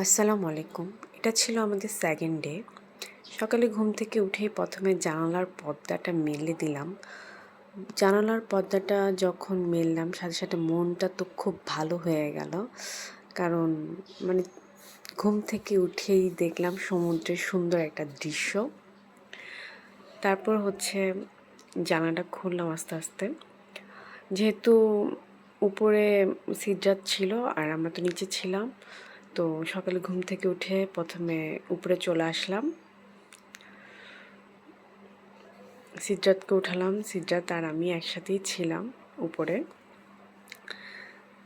আসসালামু আলাইকুম। এটা ছিল আমাদের সেকেন্ড ডে। সকালে ঘুম থেকে উঠেই প্রথমে জানালার পর্দাটা মেলে দিলাম। জানালার পর্দাটা যখন মেললাম সাথে সাথে মনটা তো খুব ভালো হয়ে গেল। কারণ মানে ঘুম থেকে উঠেই দেখলাম সমুদ্রের সুন্দর একটা দৃশ্য। তারপর জানালাটা খুললাম আস্তে আস্তে। যেহেতু উপরে সিটজাত ছিল আর আমরা তো নিচে ছিলাম, তো সকালে ঘুম থেকে উঠে প্রথমে উপরে চলে আসলাম। সিদ্ধার্থকে উঠালাম, সিদ্ধার্থ আর আমি একসাথেই ছিলাম উপরে।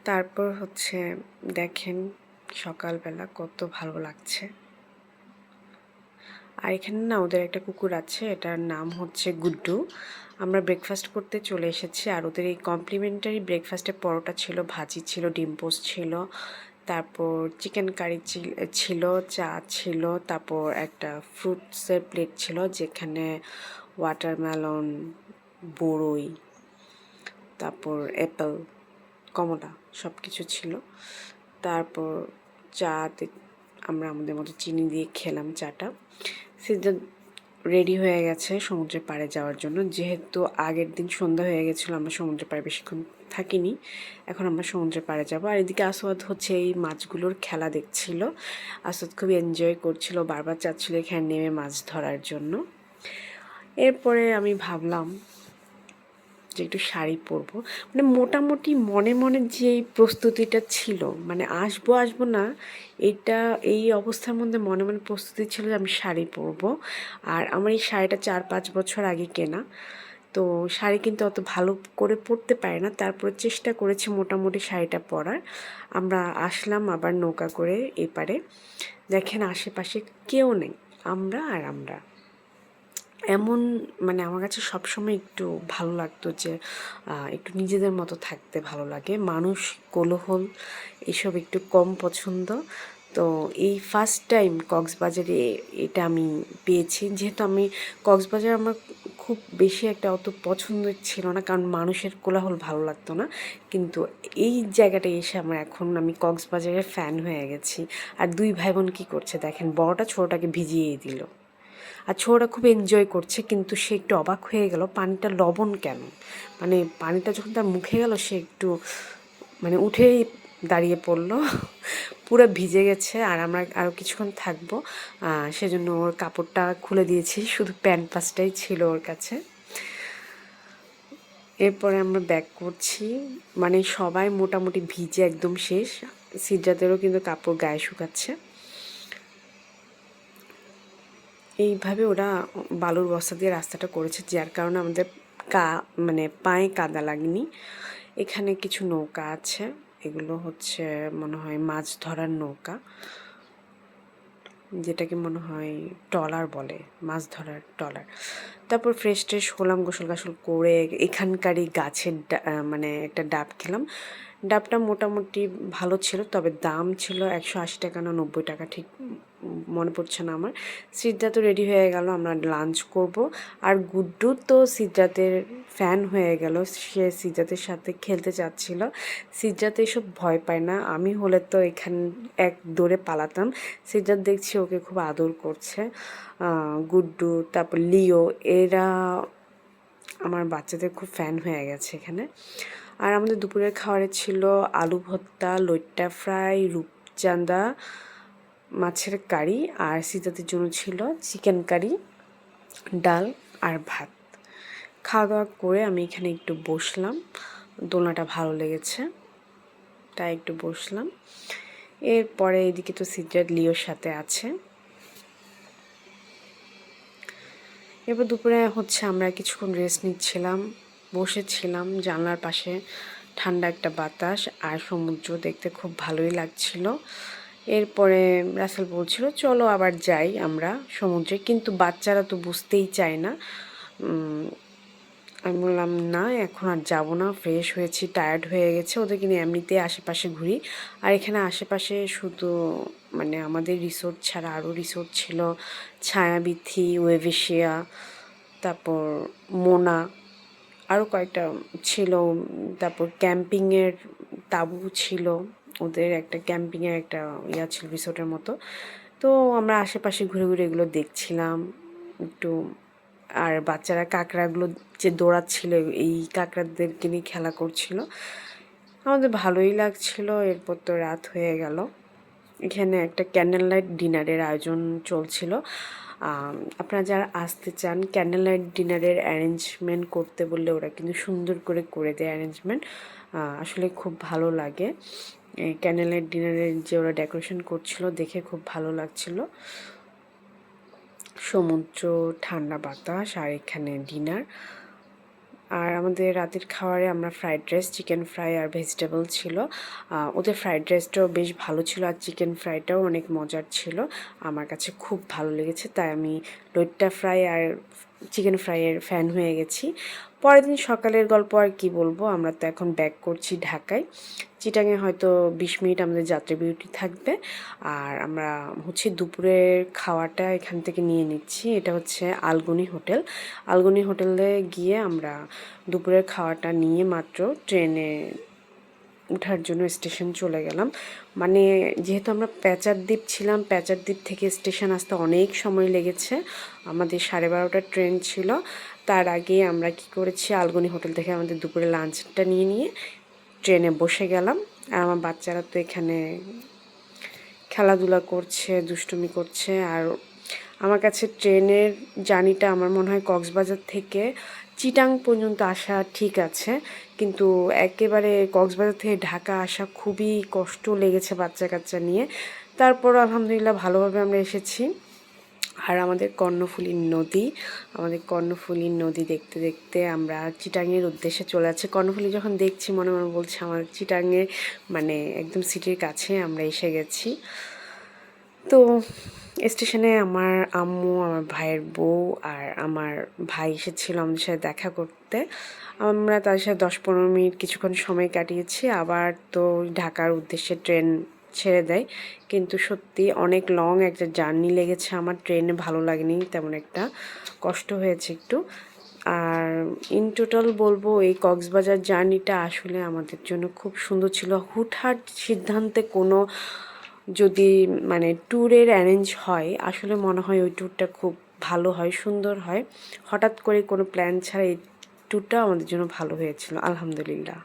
তারপর দেখেন সকালবেলা কত ভালো লাগছে। আর এখানে না ওদের একটা কুকুর আছে, এটার নাম হচ্ছে গুড্ডু। আমরা ব্রেকফাস্ট করতে চলে এসেছি আর ওদের এই কমপ্লিমেন্টারি ব্রেকফাস্টে পরোটা ছিল, ভাজি ছিল, ডিম পোস্ট ছিল, তারপর চিকেন কারি ছিল, চা ছিল, তারপর একটা ফ্রুটসের প্লেট ছিল যেখানে ওয়াটারমেলন, বড়ই, তারপর অ্যাপেল, কমলা সব কিছু ছিল। তারপর চাতে আমরা আমাদের মতো চিনি দিয়ে খেলাম চাটা। সিদ্ধার্থ রেডি হয়ে গেছে সমুদ্রের পাড়ে যাওয়ার জন্য। যেহেতু আগের দিন সন্ধ্যা হয়ে গেছিলো, আমরা সমুদ্রের পাড়ে বেশিক্ষণ থাকিনি। এখন আমরা সমুদ্রের পাড়ে যাবো। আর এদিকে আসওয়াদ এই মাছগুলোর খেলা দেখছিল। আসওয়াদ খুবই এনজয় করছিল, বারবার চাচ্ছিল এখানে নেমে মাছ ধরার জন্য। এরপরে আমি ভাবলাম যে একটু শাড়ি পরবো। মানে মোটামুটি মনে মনে যে এই প্রস্তুতিটা ছিল, মানে আসবো আসবো না, এই অবস্থার মধ্যে মনে মনে প্রস্তুতি ছিল যে আমি শাড়ি পরবো। আর আমার এই শাড়িটা 4-5 বছর আগে কেনা, তো শাড়ি কিন্তু অত ভালো করে পরতে পারে না। তারপরে চেষ্টা করেছি মোটামুটি শাড়িটা পরার। আমরা আসলাম আবার নৌকা করে এপারে। দেখেন আশেপাশে কেউ নেই, আমরা আর আমরা। এমন মানে আমার কাছে সবসময় একটু ভালো লাগতো যে একটু নিজেদের মতো থাকতে ভালো লাগে। মানুষ, কোলাহল এসব একটু কম পছন্দ। তো এই ফার্স্ট টাইম কক্সবাজারে এটা আমি পেয়েছি। যেহেতু কক্সবাজার আমার খুব বেশি একটা অত পছন্দ ছিল না, কারণ মানুষের কোলাহল ভালো লাগতো না। কিন্তু এই জায়গাটায় এসে আমি কক্সবাজারের ফ্যান হয়ে গেছি। আর দুই ভাই বোন কী করছে দেখেন, বড়টা ছোটোটাকে ভিজিয়ে দিল। আর ছোটরা খুব এনজয় করছে, কিন্তু সে একটু অবাক হয়ে গেল পানিটা লবণ কেন। মানে পানিটা যখন তার মুখে গেল সে একটু উঠেই দাঁড়িয়ে পড়লো, পুরো ভিজে গেছে। আর আমরা আরও কিছুক্ষণ থাকবো, সেজন্য ওর কাপড়টা খুলে দিয়েছি, শুধু প্যান্ট পাসটাই ছিল ওর কাছে। এরপরে আমরা ব্যাক করছি, মানে সবাই মোটামুটি ভিজে একদম শেষ। সিদ্ধাতেরও কিন্তু কাপড় গায়ে শুকাচ্ছে। এইভাবে ওরা বালুর বস্তা দিয়ে রাস্তাটা করেছে, যার কারণে আমাদের পায়ে কাদা লাগেনি। এখানে কিছু নৌকা আছে, এগুলো মনে হয় মাছ ধরার নৌকা, যেটাকে মনে হয় ট্রলার বলে, মাছ ধরার ট্রলার। তারপর ফ্রেশ ট্রেশ হলাম, গোসল গাসল করে এখানকারই গাছের একটা ডাব খেলাম। ডাবটা মোটামুটি ভালো ছিল, তবে দাম ছিল 180 টাকা না 90 টাকা, ঠিক মনে পড়ছে না আমার। সিদ্ধার্থ রেডি হয়ে গেল, আমরা লাঞ্চ করব। আর গুড্ডু তো সিদ্ধার্থের ফ্যান হয়ে গেল, সে সিদ্ধার্থের সাথে খেলতে চাচ্ছিল। সিদ্ধার্থ এসব ভয় পায় না, আমি হলে তো এক দৌড়ে পালাতাম। সিদ্ধার্থ দেখছি ওকে খুব আদর করছে। গুড্ডু, তারপর লিও, এরা আমার বাচ্চাদের খুব ফ্যান হয়ে গেছে এখানে। আর আমাদের দুপুরের খাবারে ছিল আলু ভর্তা, লইট্টা ফ্রাই, রূপচাঁদা মাছের কারি, আর সিদ্ধার্থের জন্য ছিল চিকেন কারি, ডাল আর ভাত। খাওয়া দাওয়া করে আমি এখানে একটু বসলাম, দোলনাটা ভালো লেগেছে তাই একটু বসলাম। এরপরে এদিকে তো সিদ্ধার্থ লিওর সাথে আছে। এবার দুপুরে আমরা কিছুক্ষণ রেস্ট নিচ্ছিলাম, বসেছিলাম জানলার পাশে, ঠান্ডা একটা বাতাস আর সমুদ্র দেখতে খুব ভালোই লাগছিল। এরপরে রাসেল বলছিল চলো আবার যাই আমরা সমুদ্রে, কিন্তু বাচ্চারা তো বুঝতেই চায় না। আমি বললাম না, এখন আর যাবো না, ফ্রেশ হয়েছি, টায়ার্ড হয়ে গেছে, ওদেরকে নিয়ে এমনিতেই আশেপাশে ঘুরি। আর এখানে আশেপাশে শুধু আমাদের রিসোর্ট ছাড়া আরও রিসোর্ট ছিল, ছায়াবিথি, ওয়েভিশিয়া, তারপর মোনা, আরও কয়েকটা ছিল। তারপর ক্যাম্পিংয়ের তাঁবু ছিল, ওদের একটা ক্যাম্পিংয়ের একটা ইয়া ছিল, রিসোর্টের মতো। তো আমরা আশেপাশে ঘুরে ঘুরে এগুলো দেখছিলাম একটু। আর বাচ্চারা কাঁকড়াগুলো যে দৌড়াচ্ছিল, এই কাঁকড়াদেরকে নিয়ে খেলা করছিল, আমাদের ভালোই লাগছিল। এরপর তো রাত হয়ে গেল। এখানে একটা ক্যান্ডেল লাইট ডিনারের আয়োজন চলছিল। আপনারা যারা আসতে চান, ক্যান্ডেল লাইট ডিনারের অ্যারেঞ্জমেন্ট করতে বললে ওরা কিন্তু সুন্দর করে করে দেয় অ্যারেঞ্জমেন্ট। আসলে খুব ভালো লাগে। ক্যান্ডেল লাইট ডিনারের যে ওরা ডেকোরেশন করছিল দেখে খুব ভালো লাগছিল। সমুদ্র, ঠান্ডা বাতাস, আর এখানে ডিনার। আর আমাদের রাতের খাবারে আমরা ফ্রাইড রাইস, চিকেন ফ্রাই আর ভেজিটেবল ছিল। ওদের ফ্রাইড রাইসটাও বেশ ভালো ছিল, আর চিকেন ফ্রাইটাও অনেক মজার ছিল। আমার কাছে খুব ভালো লেগেছে, তাই আমি লইট্টা ফ্রাই আর চিকেন ফ্রাইয়ের ফ্যান হয়ে গেছি। পরের দিন সকালের গল্প আর কি বলবো, আমরা তো এখন ব্যাক করছি ঢাকায়। চিটাঙে হয়তো 20 মিনিট আমাদের যাত্রা বিরতি থাকবে। আর আমরা হচ্ছে দুপুরের খাওয়াটা এখান থেকে নিয়ে নিচ্ছি। এটা হচ্ছে আলগুনি হোটেল। আলগুনি হোটেলে গিয়ে আমরা দুপুরের খাওয়াটা নিয়ে মাত্র ট্রেনে ওঠার জন্য স্টেশন চলে গেলাম। মানে যেহেতু আমরা প্যাচারদ্বীপ ছিলাম, প্যাচারদ্বীপ থেকে স্টেশন আসতে অনেক সময় লেগেছে। আমাদের 12:30টার ট্রেন ছিল। তার আগে আমরা কি করেছি, আলগুনি হোটেল থেকে আমাদের দুপুরে লাঞ্চটা নিয়ে ট্রেনে বসে গেলাম। আর আমার বাচ্চারা তো এখানে খেলাধুলা করছে, দুষ্টুমি করছে। আর আমার কাছে ট্রেনের জার্নিটা আমার মনে হয় কক্সবাজার থেকে চিটাং পর্যন্ত আসা ঠিক আছে, কিন্তু একেবারে কক্সবাজার থেকে ঢাকা আসা খুবই কষ্ট লেগেছে বাচ্চা কাচ্চা নিয়ে। তারপর আলহামদুলিল্লাহ ভালোভাবে আমরা এসেছি। আর আমাদের কর্ণফুলী নদী দেখতে দেখতে আমরা চিটাংয়ের উদ্দেশ্যে চলে যাচ্ছি। কর্ণফুলী যখন দেখছি মনে মনে বলছে আমার চিটাংয়ে, মানে একদম সিটির কাছে আমরা এসে গেছি। তো স্টেশনে আমার আম্মু, আমার ভাইয়ের বউ আর আমার ভাই এসেছিল আমাদের সাথে দেখা করতে। আমরা তাদের সাথে 10-15 মিনিট কিছুক্ষণ সময় কাটিয়েছি। আবার তো ঢাকার উদ্দেশ্যে ট্রেন ছেড়ে দেয়। কিন্তু সত্যি অনেক লং একটা জার্নি লেগেছে আমার। ট্রেনে ভালো লাগেনি তেমন একটা, কষ্ট হয়েছে একটু। আর ইন টোটাল বলবো এই কক্সবাজার জার্নিটা আসলে আমাদের জন্য খুব সুন্দর ছিল। হুটহাট সিদ্ধান্তে কোনো যদি মানে ট্যুরের অ্যারেঞ্জ হয়, আসলে মনে হয় ওই ট্যুরটা খুব ভালো হয়, সুন্দর হয়। হঠাৎ করে কোনো প্ল্যান ছাড়া এই ট্যুরটা আমাদের জন্য ভালো হয়েছিল, আলহামদুলিল্লাহ।